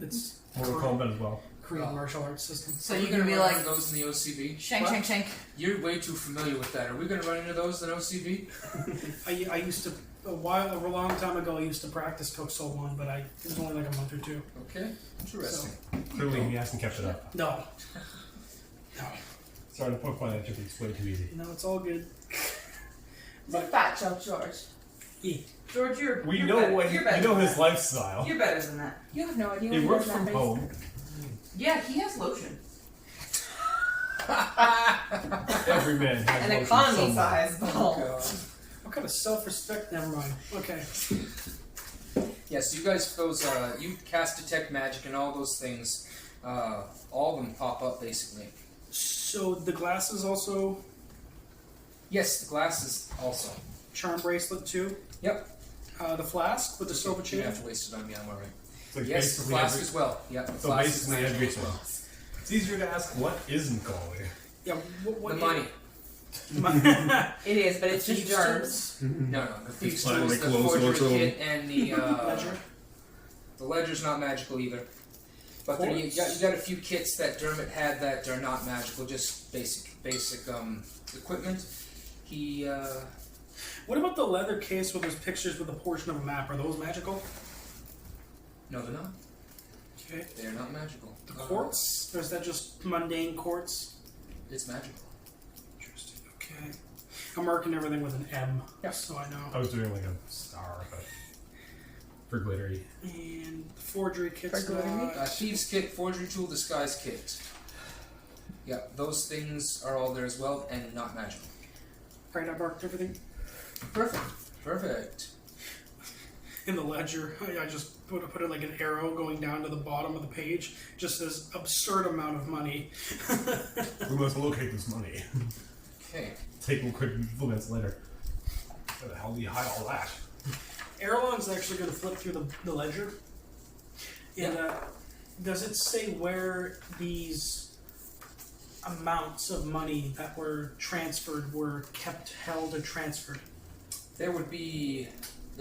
It's Mortal Kombat as well. Korean martial arts system. So Are you're we gonna be run like into those in the OCB? shank, What? shank, shank. You're way too familiar with that. Are we going to run into those in OCB? I used to, a long time ago, I used to practice Cook's Soul 1, but it was only like a month or 2. Okay, interesting. Clearly, he hasn't kept it up. No. No. Sorry to poke fun at you, but it's way too easy. No, it's all good. It's a fat joke, George. Yeah. George, you're We you're know better. what You're we better know than his that. lifestyle. You're better than that. You have no idea He what works does from that home. Yeah, he has lotion. Every man has An lotion economy somewhere. size ball. What kind of self-respect? Never mind. Okay. Yes, you guys, you cast detect magic and all those things. All of them pop up basically. So the glasses also. Yes, the glasses also. charm bracelet too. Yep. The flask with the silver You chain. have to waste it on me. I'm alright. It's like Yes, basically flask every- as well. Yeah. So flask is basically magical as everything. well. It's easier to ask what isn't calling. Yeah. What The money. It is, but it's just Thieves' germs. No, the thieves' fine, tools, they the close on its forgery own. kit, and the ledger. The ledger's not magical either. But there, you got a few kits that Dermot had that are not magical, just basic equipment. He What about the leather case with those pictures with a portion of a map? Are those magical? no, they're not. Okay. They're not magical. The quartz? Or is that just mundane quartz? It's magical. Interesting. Okay. I'm marking everything with an M. Yeah. So I know. I was doing like a star, but for glittery. And the forgery kit's For glittery? not. Thieves kit, forgery tool, disguise kit. Yeah, those things are all there as well, and not magical. Right, I marked everything. Perfect. In the ledger, I just put it like an arrow going down to the bottom of the page. Just this absurd amount of money. We must locate this money. Okay. Take a quick moments later. Where the hell do you hide all that? Erlon's actually going to flip through the ledger. And does it say where these amounts of money that were transferred were kept, held, or transferred? There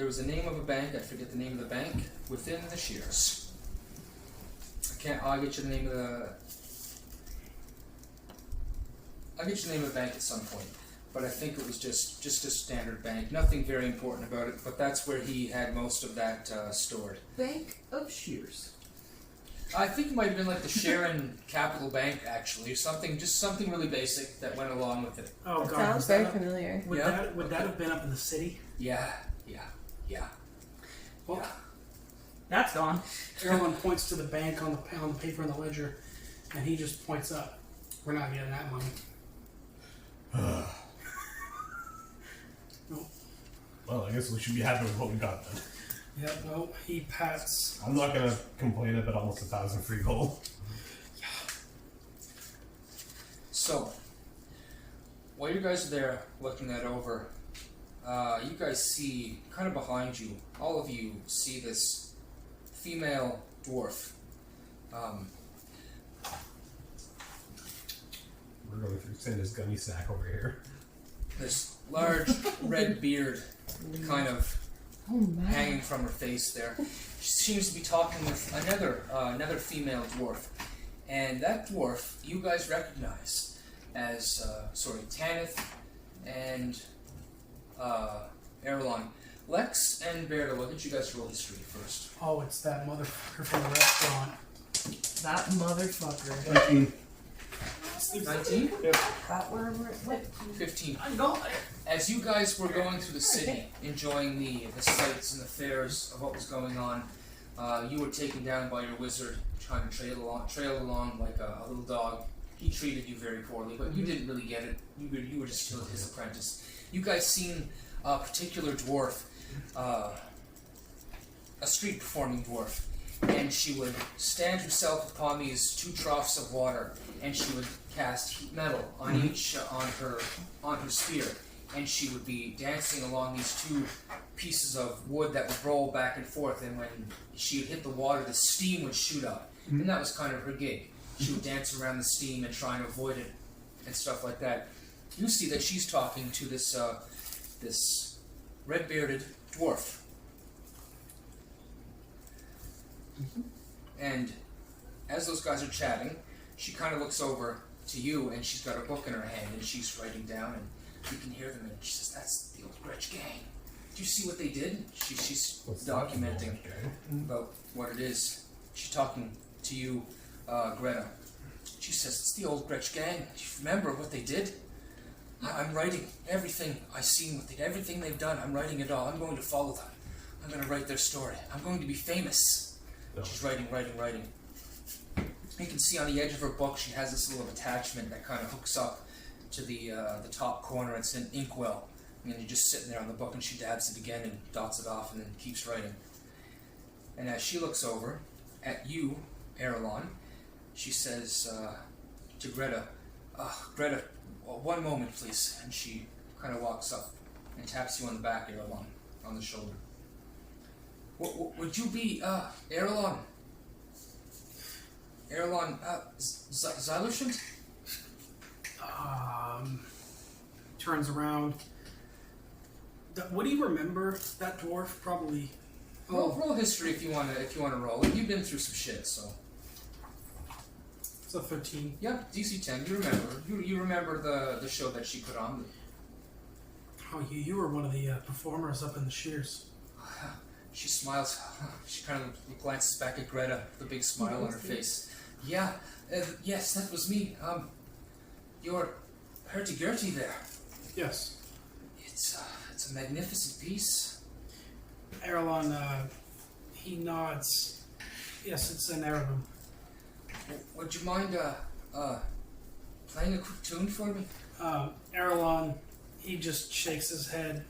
was a name of a bank, I forget the name of the bank, within the Shears. I'll get you the name of the bank at some point. But I think it was just a standard bank. Nothing very important about it, but that's where he had most of that stored. Bank of Shears. I think it might have been like the Sharon Capital Bank, actually, or something really basic that went along with it. Oh That god, sounds was very that, familiar. would Yeah. that have been up in the city? Yeah. Well, That's gone. Erlon points to the bank on the paper in the ledger, and he just points up. We're not getting that money. No. Well, I guess we should be happy with what we got then. Yep, no. He pats. I'm not gonna complain about almost 1,000 free gold. So, while you guys are there looking that over, you guys see, kind of behind you, all of you see this female dwarf. We're going through Santa's gummy sack over here. This large red beard kind of Oh man. hanging from her face there. She seems to be talking with another female dwarf. And that dwarf you guys recognize as, Tanith and Erlon. Lex and Bairdo, I'll get you guys to roll history first. Oh, it's that motherfucker from the restaurant. That motherfucker. 19. 19? That wherever it went. 15. I'm going. As you guys were going through the city, enjoying the sights and the fairs of what was going on, you were taken down by your wizard, trying to trail along like a little dog. He treated you very poorly, but you didn't really get it. You were just still his apprentice. You guys seen a particular dwarf, a street performing dwarf, and she would stand herself upon these 2 troughs of water, and she would cast heat metal on each on her spear, and she would be dancing along these 2 pieces of wood that would roll back and forth, and when she would hit the water, the steam would shoot up, and that was kind of her gig. She would dance around the steam and try and avoid it, and stuff like that. You see that she's talking to this red-bearded dwarf. And as those guys are chatting, she kind of looks over to you, and she's got a book in her hand, and she's writing down, and you can hear them, and she says, "That's the Old Gretch Gang. Do you see what they did?" She's documenting about what it is. She's talking to you, Greta. She says, "It's the Old Gretch Gang. Do you remember what they did? I'm writing everything I've seen with it, everything they've done. I'm writing it all. I'm going to follow them. I'm going to write their story. I'm going to be famous." She's writing. You can see on the edge of her book she has this little attachment that kind of hooks up to the top corner. It's an inkwell. And you're just sitting there on the book, and she dabs it again and dots it off and then keeps writing. And as she looks over at you, Erlon, she says to Greta, "Greta, one moment, please." And she kind of walks up and taps you on the back, Erlon, on the shoulder. Would you be, Erlon? Erlon, Xylushant? Turns around. What do you remember? That dwarf probably. Roll history if you wanna roll. You've been through some shit, so. It's a 13. Yeah, DC 10. You remember? You remember the show that she put on? Oh, you were one of the performers up in the Shears. She smiles. She kind of glances back at Greta, the big smile on her face. Yeah, yes, that was me. You're hurdy-gurdy there. Yes. It's a magnificent piece. Erlon, he nods. Yes, it's an heirloom. Would you mind playing a quick tune for me? Erlon, he just shakes his head.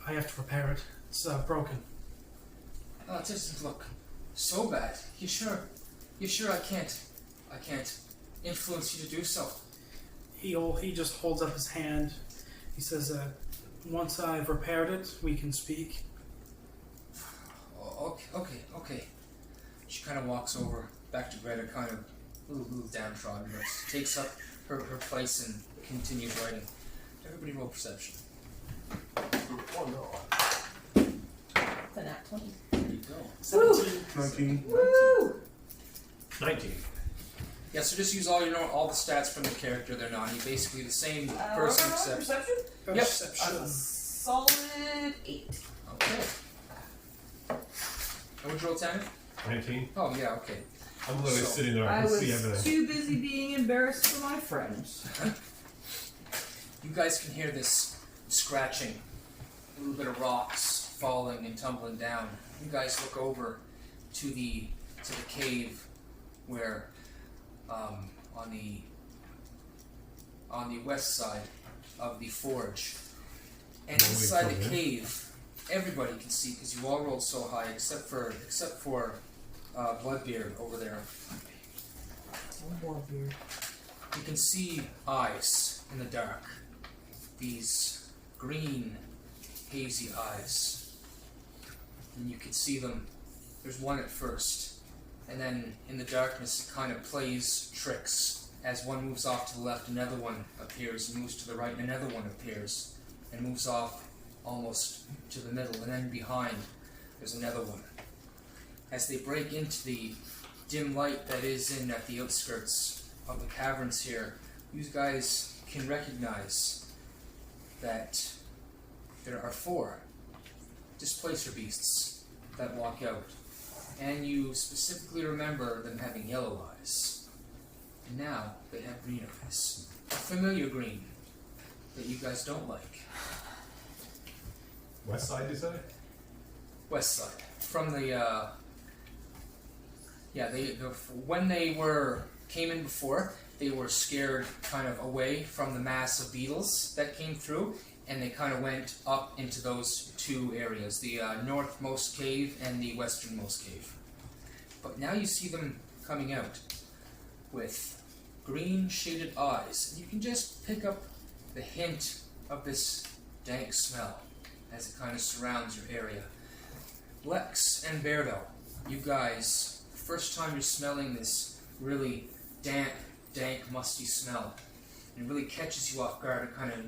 I have to repair it. It's broken. Oh, it doesn't look so bad. You sure I can't influence you to do so? He just holds up his hand. He says, once I've repaired it, we can speak. Oh, okay. She kind of walks over back to Greta, kind of a little downtrodden, but takes up her place and continues writing. Everybody roll perception. The nat 20. There you go. 17. 19. Woo! 19. Yeah, so just use all the stats from the character they're not. You're basically the same person except. Perception? Perception. Solid 8. Okay. And would you roll 10? 19. Oh yeah, okay. I'm literally So, sitting there. I I can see was everything. too busy being embarrassed for my friends. You guys can hear this scratching, a little bit of rocks falling and tumbling down. You guys look over to the cave where on the west side of the forge, and inside the cave, everybody can see because you all rolled so high, except for Bloodbeard over there. You can see eyes in the dark. These green, hazy eyes. And you can see them. There's one at first. And then in the darkness it kind of plays tricks. As one moves off to the left, another one appears, and moves to the right, and another one appears, and moves off almost to the middle, and then behind there's another one. As they break into the dim light that is in at the outskirts of the caverns here, you guys can recognize that there are 4 displacer beasts that walk out. And you specifically remember them having yellow eyes. And now they have green eyes. A familiar green that you guys don't like. West side, you say? West side. From the, when they came in before, they were scared kind of away from the mass of beetles that came through, and they kind of went up into those 2 areas, the northmost cave and the westernmost cave. But now you see them coming out with green shaded eyes, and you can just pick up the hint of this dank smell as it kind of surrounds your area. Lex and Bairdo, you guys, first time you're smelling this really dank, musty smell. And it really catches you off guard. It kind of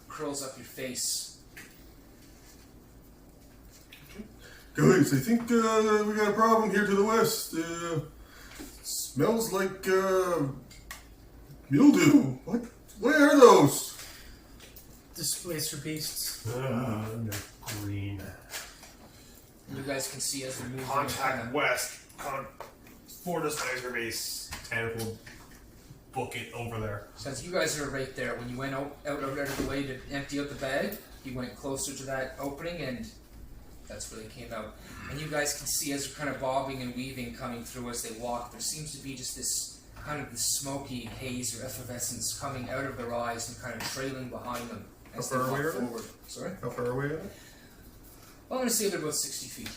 curls up your face. Guys, I think we got a problem here to the west. Smells like mildew. What are those? Displacer beasts. They're green. And you guys can see as they're moving. Contact west. 4 displacer base. Tentacle book it over there. Since you guys are right there, when you went out of the way to empty out the bag, you went closer to that opening, and that's where they came out. And you guys can see as they're kind of bobbing and weaving coming through as they walk, there seems to be just this kind of this smoky haze or effervescence coming out of their eyes and kind of trailing behind them as they How far walk away are they? forward. Sorry? How far away are they? Well, I'm going to say they're about 60 feet.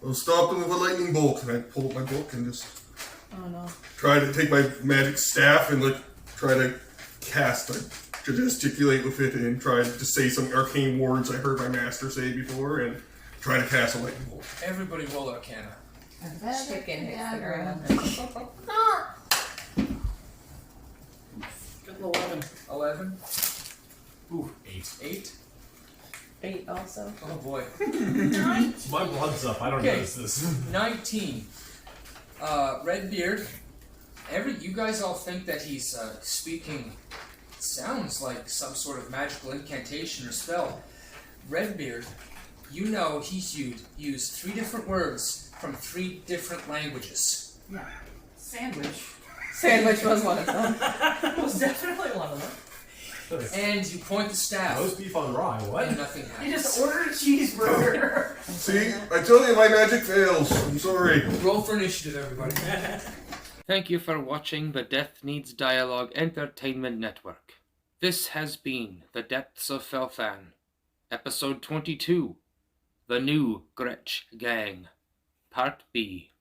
I'll stop them with a lightning bolt. And I pull up my book and just Oh no. try to take my magic staff and try to cast a to gesticulate with it and try to say some arcane words I heard my master say before and try to cast a lightning bolt. Everybody roll Arcana. Chicken hits the ground. Good 11. 11. Ooh, 8. 8. 8 also. Oh boy. My blood's up. I don't Okay. notice this. 19. Redbeard. You guys all think that he's speaking. Sounds like some sort of magical incantation or spell. Redbeard, you know he's used 3 different words from 3 different languages. Yeah. Sandwich Sandwich was one of them. was definitely one of them. And you point the staff, Roast beef on rye. What? and nothing You happens. just ordered a cheeseburger. See, I told you my magic fails. I'm sorry. Roll for initiative, everybody. Thank you for watching the Death Needs Dialogue Entertainment Network. This has been The Depths of Felfan, Episode 22, The New Gretch Gang, Part B.